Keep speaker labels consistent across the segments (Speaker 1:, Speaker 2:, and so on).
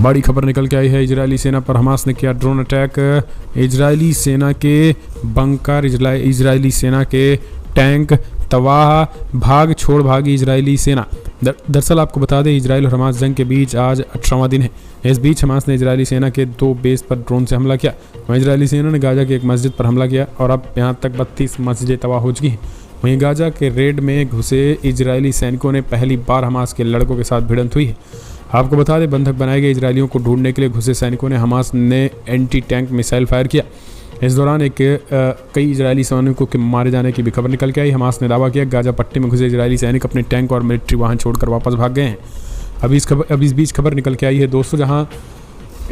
Speaker 1: बड़ी खबर निकल के आई है। इजरायली सेना पर हमास ने किया ड्रोन अटैक। इजरायली सेना के बंकर, इजरायली सेना के टैंक तबाह, भागी इजरायली सेना। दरअसल आपको बता दें, इजरायल और हमास जंग के बीच आज 18वां दिन है। इस बीच हमास ने इजरायली सेना के 2 बेस पर ड्रोन से हमला किया। वहीं इजरायली सेना ने गाजा की एक मस्जिद पर हमला किया और अब यहाँ तक 32 मस्जिदें तबाह हो चुकी हैं। वहीं गाजा के रेड में घुसे इजरायली सैनिकों ने पहली बार हमास के लड़कों के साथ भिड़ंत हुई है। आपको बता दें, बंधक बनाए गए इजरायलियों को ढूंढने के लिए घुसे सैनिकों ने हमास ने एंटी टैंक मिसाइल फायर किया। इस दौरान कई इजरायली सैनिकों के मारे जाने की भी खबर निकल के आई। हमास ने दावा किया गाजा पट्टी में घुसे इजरायली सैनिक अपने टैंक और मिलिट्री वाहन छोड़कर वापस भाग गए हैं। अभी इस बीच खबर निकल के आई है दोस्तों, जहां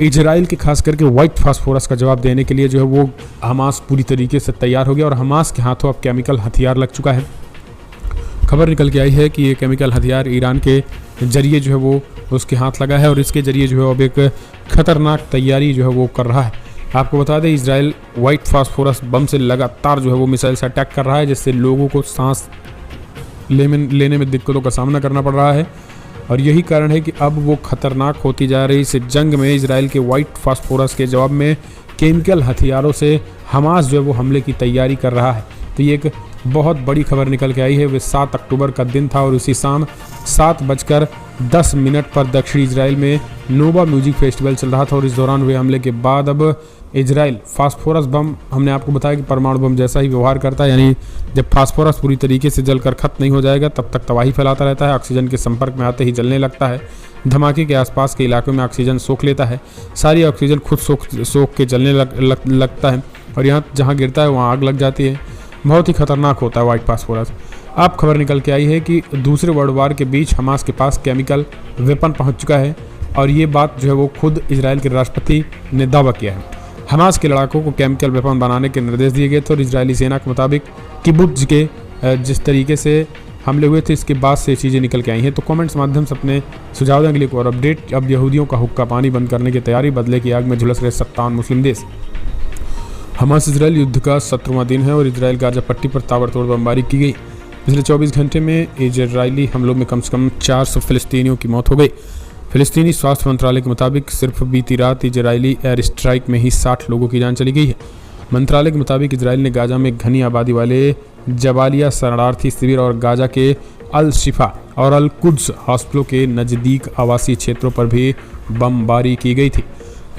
Speaker 1: इजराइल के खास करके व्हाइट फास्फोरस का जवाब देने के लिए जो है वो हमास पूरी तरीके से तैयार हो गया और हमास के हाथों अब केमिकल हथियार लग चुका है। खबर निकल के आई है कि ये केमिकल हथियार ईरान के जरिए जो है वो उसके हाथ लगा है और इसके जरिए जो है अब एक खतरनाक तैयारी जो है वो कर रहा है। आपको बता दें, इजराइल व्हाइट फास्फोरस बम से लगातार जो है वो मिसाइल से अटैक कर रहा है, जिससे लोगों को सांस लेने में दिक्कतों का सामना करना पड़ रहा है और यही कारण है कि अब वो खतरनाक होती जा रही इस जंग में इजराइल के व्हाइट फास्फोरस के जवाब में केमिकल हथियारों से हमास जो है वो हमले की तैयारी कर रहा है। तो ये एक बहुत बड़ी खबर निकल के आई है। वे 7 अक्टूबर का दिन था और उसी शाम 7:10 पर दक्षिणी इजराइल में नोवा म्यूजिक फेस्टिवल चल रहा था और इस दौरान हुए हमले के बाद अब इजराइल फास्फोरस बम, हमने आपको बताया कि परमाणु बम जैसा ही व्यवहार करता है, यानी जब फास्फोरस पूरी तरीके से जलकर खत्म नहीं हो जाएगा तब तक तबाही फैलाता रहता है। ऑक्सीजन के संपर्क में आते ही जलने लगता है। धमाके के आसपास के इलाकों में ऑक्सीजन सोख लेता है, सारी ऑक्सीजन खुद सोख के जलने लगता है और यहाँ जहाँ गिरता है वहाँ आग लग जाती है। बहुत ही खतरनाक होता है व्हाइट फास्फोरस। अब खबर निकल के आई है कि दूसरे वर्ल्ड वार के बीच हमास के पास केमिकल वेपन पहुँच चुका है और ये बात जो है वो खुद इजराइल के राष्ट्रपति ने दावा किया है। हमास के लड़ाकों को केमिकल वेपन बनाने के निर्देश दिए गए थे और इजरायली सेना के मुताबिक किबुत्ज के जिस तरीके से हमले हुए थे इसके बाद से चीज़ें निकल के आई हैं। तो कमेंट्स माध्यम से अपने सुझाव देने के लिए और अपडेट। अब यहूदियों का हुक्का पानी बंद करने की तैयारी, बदले की आग में झुलस रहे 57 मुस्लिम देश। हमास इजरायल युद्ध का 17वां दिन है और इजरायल गाजा पट्टी पर ताबड़तोड़ बमबारी की गई। पिछले 24 घंटे में इजरायली हमलों में कम से कम 400 फिलिस्तीनियों की मौत हो गई। फिलिस्तीनी स्वास्थ्य मंत्रालय के मुताबिक सिर्फ बीती रात इजरायली एयर स्ट्राइक में ही 60 लोगों की जान चली गई है। मंत्रालय के मुताबिक इजरायल ने गाजा में घनी आबादी वाले जबालिया शरणार्थी शिविर और गाजा के अल शिफा और अल कुद्स हॉस्पिटलों के नज़दीक आवासीय क्षेत्रों पर भी बमबारी की गई थी।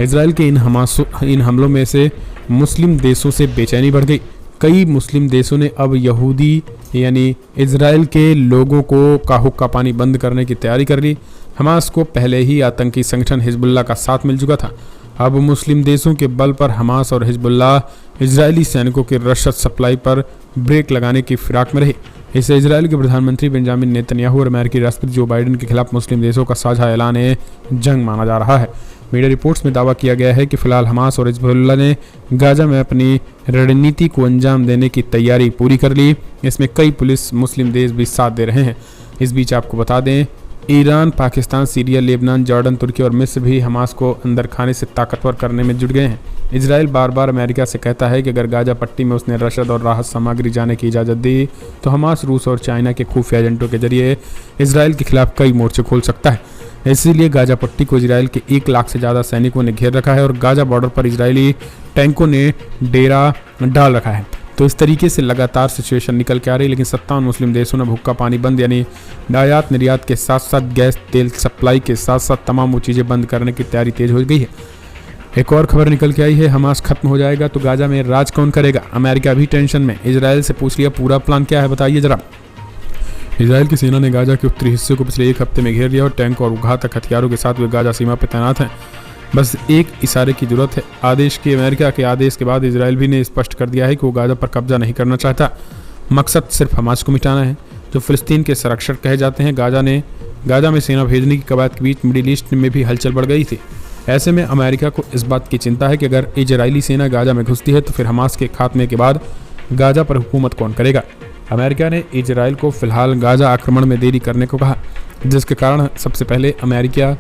Speaker 1: इजरायल के इन हमलों में से मुस्लिम देशों से बेचैनी बढ़ गई। कई मुस्लिम देशों ने अब यहूदी यानी इजरायल के लोगों का हुक्का पानी बंद करने की तैयारी कर ली। हमास को पहले ही आतंकी संगठन हिजबुल्लाह का साथ मिल चुका था। अब मुस्लिम देशों के बल पर हमास और हिजबुल्लाह इजरायली सैनिकों के रसद सप्लाई पर ब्रेक लगाने की फिराक में रहे। इससे इजरायल के प्रधानमंत्री बेंजामिन नेतन्याहू और अमेरिकी राष्ट्रपति जो बाइडेन के खिलाफ मुस्लिम देशों का साझा ऐलान जंग माना जा रहा है। मीडिया रिपोर्ट्स में दावा किया गया है कि फिलहाल हमास और हिजबुल्लाह ने गाजा में अपनी रणनीति को अंजाम देने की तैयारी पूरी कर ली। इसमें कई पुलिस मुस्लिम देश भी साथ दे रहे हैं। इस बीच आपको बता दें, Iran, Pakistan, Syria, Lebanon, Jordan, तुर्की और मिस्र भी हमास को अंदर खाने से ताकतवर करने में जुट गए हैं। इजरायल बार बार अमेरिका से कहता है कि अगर गाजा पट्टी में उसने रसद और राहत सामग्री जाने की इजाज़त दी तो हमास रूस और चाइना के खुफिया एजेंटों के जरिए इजरायल के खिलाफ कई मोर्चे खोल सकता है। इसीलिए गाजा पट्टी को इजरायल के 1 लाख से ज़्यादा सैनिकों ने घेर रखा है और गाजा बॉर्डर पर इजरायली टैंकों ने डेरा डाल रखा है। तो इस तरीके से लगातार सिचुएशन निकल के आ रही है। लेकिन 57 मुस्लिम देशों ने भुक्का पानी बंद यानी आयात निर्यात के साथ साथ गैस तेल सप्लाई के साथ साथ तमाम वो चीज़ें बंद करने की तैयारी तेज हो गई है। एक और खबर निकल के आई है, हमास खत्म हो जाएगा तो गाजा में राज कौन करेगा। अमेरिका भी टेंशन में। इजरायल से पूछ लिया पूरा प्लान क्या है, बताइए जरा। इजरायल की सेना ने गाजा के उत्तरी हिस्से को पिछले 1 हफ्ते में घेर लिया और टैंक और घातक हथियारों के साथ वे गाजा सीमा पर तैनात हैं। बस एक इशारे की जरूरत है। अमेरिका के आदेश के बाद इजरायल भी ने स्पष्ट कर दिया है कि वो गाजा पर कब्जा नहीं करना चाहता। मकसद सिर्फ हमास को मिटाना है, जो फिलिस्तीन के संरक्षक कहे जाते हैं। गाजा में सेना भेजने की कवायद के बीच मिडिल ईस्ट में भी हलचल बढ़ गई थी। ऐसे में अमेरिका को इस बात की चिंता है कि अगर इजरायली सेना गाजा में घुसती है तो फिर हमास के खात्मे के बाद गाजा पर हुकूमत कौन करेगा। अमेरिका ने इजरायल को फिलहाल गाजा आक्रमण में देरी करने को कहा, जिसके कारण सबसे पहले अमेरिका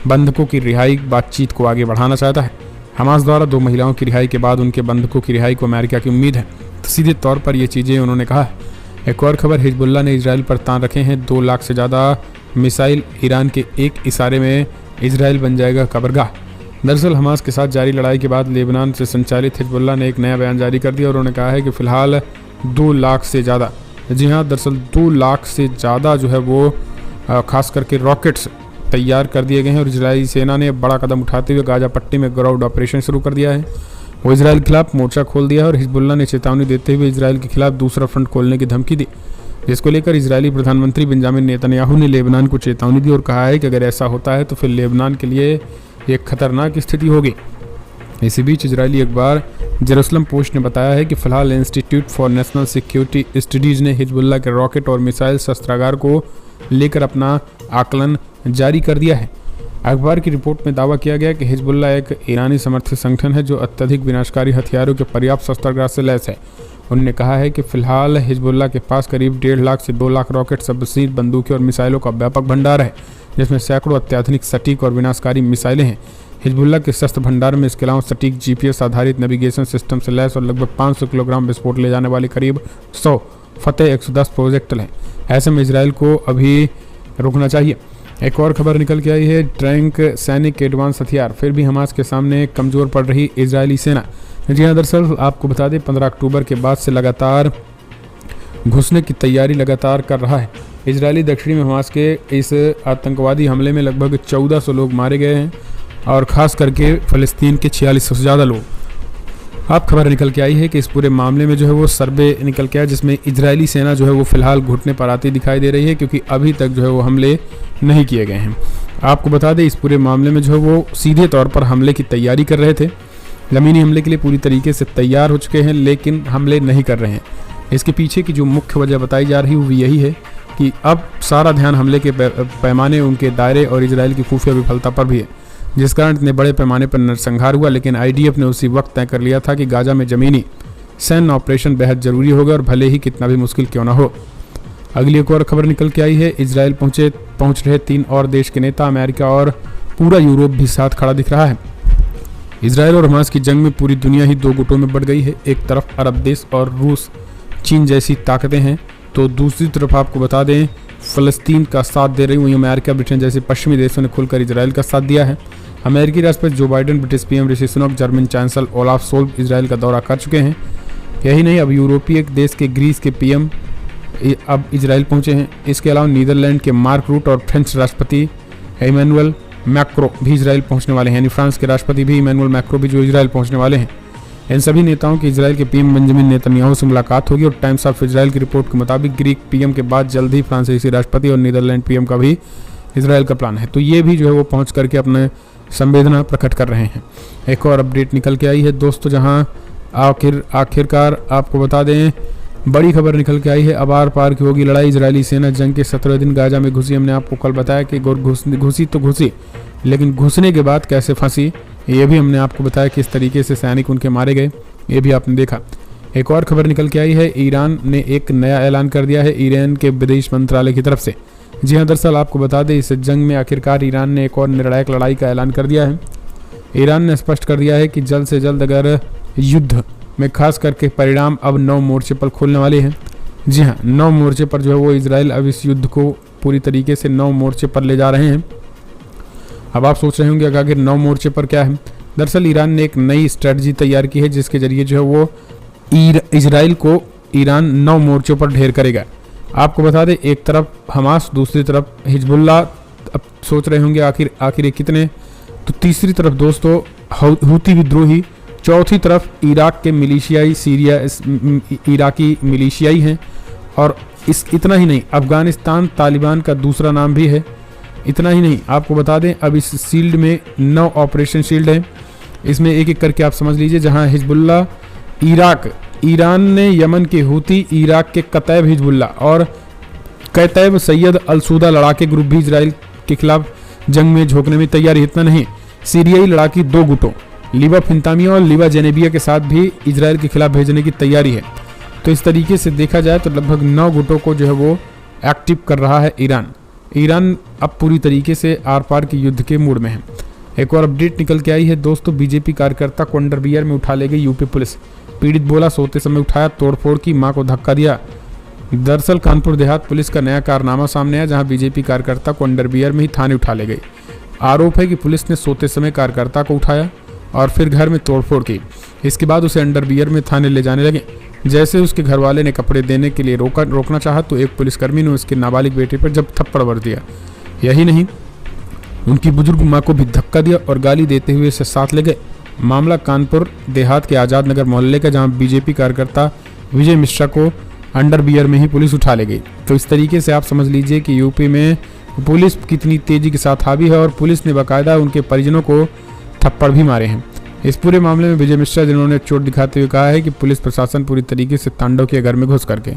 Speaker 1: बंधकों की रिहाई बातचीत को आगे बढ़ाना चाहता है। हमास द्वारा 2 महिलाओं की रिहाई के बाद उनके बंधकों की रिहाई को अमेरिका की उम्मीद है। तो सीधे तौर पर ये चीज़ें उन्होंने कहा है। एक और खबर, हिजबुल्लाह ने इजरायल पर तान रखे हैं 2 लाख से ज़्यादा मिसाइल। ईरान के एक इशारे में इजराइल बन जाएगा कब्रगाह। दरअसल हमास के साथ जारी लड़ाई के बाद लेबनान से संचालित हिजबुल्लाह ने एक नया बयान जारी कर दिया और उन्होंने कहा है कि फ़िलहाल 2 लाख से ज़्यादा, जी हाँ दरअसल 2 लाख से ज़्यादा जो है वो खास करके रॉकेट्स तैयार कर दिए गए हैं और इजरायली सेना ने बड़ा कदम उठाते हुए गाजा पट्टी में ग्राउंड ऑपरेशन शुरू कर दिया है। वो इजराइल के खिलाफ मोर्चा खोल दिया है और हिजबुल्लाह ने चेतावनी देते हुए इजराइल के खिलाफ दूसरा फ्रंट खोलने की धमकी दी, जिसको लेकर इजरायली प्रधानमंत्री बेंजामिन नेतन्याहू ने लेबनान को चेतावनी दी और कहा है कि अगर ऐसा होता है तो फिर लेबनान के लिए एक खतरनाक स्थिति होगी। इसी बीच इजरायली अखबार जेरूसलम पोस्ट ने बताया है कि फिलहाल institute for national security studies ने हिजबुल्लाह के रॉकेट और मिसाइल शस्त्रागार को लेकर अपना आकलन जारी कर दिया है। अखबार की रिपोर्ट में दावा किया गया कि हिजबुल्लाह एक ईरानी समर्थित संगठन है जो अत्यधिक विनाशकारी हथियारों के पर्याप्त शस्त्रागार से लैस है। उन्होंने कहा है कि फिलहाल हिजबुल्लाह के पास करीब 1.5 लाख से 2 लाख रॉकेट, सबमर्सिबल बंदूकें और मिसाइलों का व्यापक भंडार है, जिसमें सैकड़ों अत्याधुनिक सटीक और विनाशकारी मिसाइलें हैं। हिजबुल्लाह के शस्त्र भंडार में इसके अलावा सटीक GPS आधारित नेविगेशन सिस्टम से लैस और लगभग 500 किलोग्राम विस्फोट ले जाने वाली करीब 100 फतेह 110 प्रोजेक्टिल हैं। ऐसे में इजराइल को अभी रुकना चाहिए। एक और खबर निकल के आई है, टैंक, सैनिक, एडवांस हथियार, फिर भी हमास के सामने कमज़ोर पड़ रही इजरायली सेना। जी हाँ, दरअसल आपको बता दें 15 अक्टूबर के बाद से लगातार घुसने की तैयारी लगातार कर रहा है। इजरायली दक्षिणी में हमास के इस आतंकवादी हमले में लगभग 1400 लोग मारे गए हैं और ख़ास करके फ़लस्तीन के 4600 से ज़्यादा लोग। अब खबर निकल के आई है कि इस पूरे मामले में जो है वो सर्वे निकल के आया, जिसमें इजरायली सेना जो है वो फिलहाल घुटने पर आती दिखाई दे रही है, क्योंकि अभी तक जो है वो हमले नहीं किए गए हैं। आपको बता दें इस पूरे मामले में जो है वो सीधे तौर पर हमले की तैयारी कर रहे थे, ज़मीनी हमले के लिए पूरी तरीके से तैयार हो चुके हैं, लेकिन हमले नहीं कर रहे हैं। इसके पीछे की जो मुख्य वजह बताई जा रही है वो यही है कि अब सारा ध्यान हमले के पैमाने, उनके दायरे और इजराइल की खुफिया विफलता पर भी है, जिस कारण इतने बड़े पैमाने पर नरसंहार हुआ। लेकिन IDF ने उसी वक्त तय कर लिया था कि गाजा में ज़मीनी सैन्य ऑपरेशन बेहद ज़रूरी होगा और भले ही कितना भी मुश्किल क्यों ना हो। अगली एक और खबर निकल के आई है, इजराइल पहुंच रहे 3 और देश के नेता, अमेरिका और पूरा यूरोप भी साथ खड़ा दिख रहा है। इजराइल और हमास की जंग में पूरी दुनिया ही 2 गुटों में बढ़ गई है। एक तरफ अरब देश और रूस, चीन जैसी ताकतें हैं, तो दूसरी तरफ आपको बता दें फ़लस्तीन का साथ दे रही, वहीं अमेरिका, ब्रिटेन जैसे पश्चिमी देशों ने खुलकर इजराइल का साथ दिया है। अमेरिकी राष्ट्रपति Joe Biden, British PM Rishi Sunak, German chancellor Olaf Scholz Israel का दौरा कर चुके हैं। यही नहीं, अब यूरोपीय देश के ग्रीस के PM अब इजराइल पहुंचे हैं। इसके अलावा नीदरलैंड के मार्क रूट और फ्रेंच राष्ट्रपति इमैनुअल मैक्रो भी इजराइल पहुंचने वाले हैं, यानी फ्रांस के राष्ट्रपति भी इमैनुअल मैक्रो भी जो इजराइल पहुंचने वाले हैं। इन सभी नेताओं की इजराइल के PM बेंजामिन नेतन्याहू से मुलाकात होगी और टाइम्स ऑफ इजराइल की रिपोर्ट के मुताबिक ग्रीक PM के बाद जल्द ही फ्रांसीसी राष्ट्रपति और नीदरलैंड PM का भी इजराइल का प्लान है। तो ये भी जो है वो पहुँच करके अपने संवेदना प्रकट कर रहे हैं। एक और अपडेट निकल के आई है दोस्तों, जहां आखिरकार आपको बता दें बड़ी खबर निकल के आई है, अब आर पार की होगी लड़ाई। इजरायली सेना जंग के 17 दिन गाजा में घुसी। हमने आपको कल बताया कि घुसी तो घुसी, लेकिन घुसने के बाद कैसे फंसी ये भी हमने आपको बताया, किस तरीके से सैनिक उनके मारे गए ये भी आपने देखा। एक और खबर निकल के आई है, ईरान ने एक नया ऐलान कर दिया है ईरान के विदेश मंत्रालय की तरफ से। जी हाँ, दरअसल आपको बता दें इस जंग में आखिरकार ईरान ने एक और निर्णायक लड़ाई का ऐलान कर दिया है। ईरान ने स्पष्ट कर दिया है कि जल्द से जल्द अगर युद्ध में खास करके परिणाम अब 9 मोर्चे पर खोलने वाले हैं। जी हाँ, 9 मोर्चे पर जो है वो इजराइल अब इस युद्ध को पूरी तरीके से 9 मोर्चे पर ले जा रहे हैं। अब आप सोच रहे होंगे कि आखिर 9 मोर्चे पर क्या है। दरअसल ईरान ने एक नई स्ट्रेटजी तैयार की है, जिसके जरिए जो है वो इजराइल को ईरान 9 मोर्चों पर ढेर करेगा। आपको बता दें एक तरफ हमास, दूसरी तरफ हिजबुल्लाह। अब सोच रहे होंगे आखिर ये कितने, तो तीसरी तरफ दोस्तों हूती विद्रोही, चौथी तरफ इराक के मिलिशियाई, इराकी मिलिशियाई हैं, और इतना ही नहीं, अफगानिस्तान तालिबान का दूसरा नाम भी है। इतना ही नहीं, आपको बता दें अब इस शील्ड में 9 ऑपरेशन शील्ड है। इसमें एक एक करके आप समझ लीजिए, जहां हिजबुल्लाह, इराक, ईरान ने यमन के हूती, इराक के कतैब हिजबुल्लाह और कतैब सैयद अल-सूदा लड़ाके ग्रुप भी इजराइल के खिलाफ जंग में झोंकने में तैयारी। इतना नहीं, सीरियाई लड़ाकी 2 गुटों लिवा फिंतामिया और लिवा जेनेबिया के साथ भी इजराइल के खिलाफ भेजने की तैयारी है। तो इस तरीके से देखा जाए तो लगभग 9 गुटों को जो है वो एक्टिव कर रहा है ईरान अब पूरी तरीके से आर पार के युद्ध के मूड में है। एक और अपडेट निकल के आई है दोस्तों, बीजेपी कार्यकर्ता को अंडरवियर में उठा ले गई यूपी पुलिस। पीड़ित बोला सोते समय उठाया, तोड़फोड़ की, मां को धक्का दिया। दरअसल कानपुर देहात पुलिस का नया कारनामा सामने आया, जहां बीजेपी कार्यकर्ता को अंडरवियर में ही थाने उठा ले गई। आरोप है कि पुलिस ने सोते समय कार्यकर्ता को उठाया और फिर घर में तोड़फोड़ की। इसके बाद उसे अंडरवियर में थाने ले जाने लगे। जैसे उसके घर वाले ने कपड़े देने के लिए रोकना चाहा तो एक पुलिसकर्मी ने उसके नाबालिग बेटे पर जब थप्पड़ मार दिया। यही नहीं, उनकी बुजुर्ग मां को भी धक्का दिया और गाली देते हुए इसे साथ ले गए। मामला कानपुर देहात के आज़ाद नगर मोहल्ले का, जहां बीजेपी कार्यकर्ता विजय मिश्रा को अंडरवियर में ही पुलिस उठा ले गई। तो इस तरीके से आप समझ लीजिए कि यूपी में पुलिस कितनी तेजी के साथ हावी है और पुलिस ने बाकायदा उनके परिजनों को थप्पड़ भी मारे हैं। इस पूरे मामले में विजय मिश्रा जिन्होंने चोट दिखाते हुए कहा है कि पुलिस प्रशासन पूरी तरीके से तांडव किया घर में घुस करके।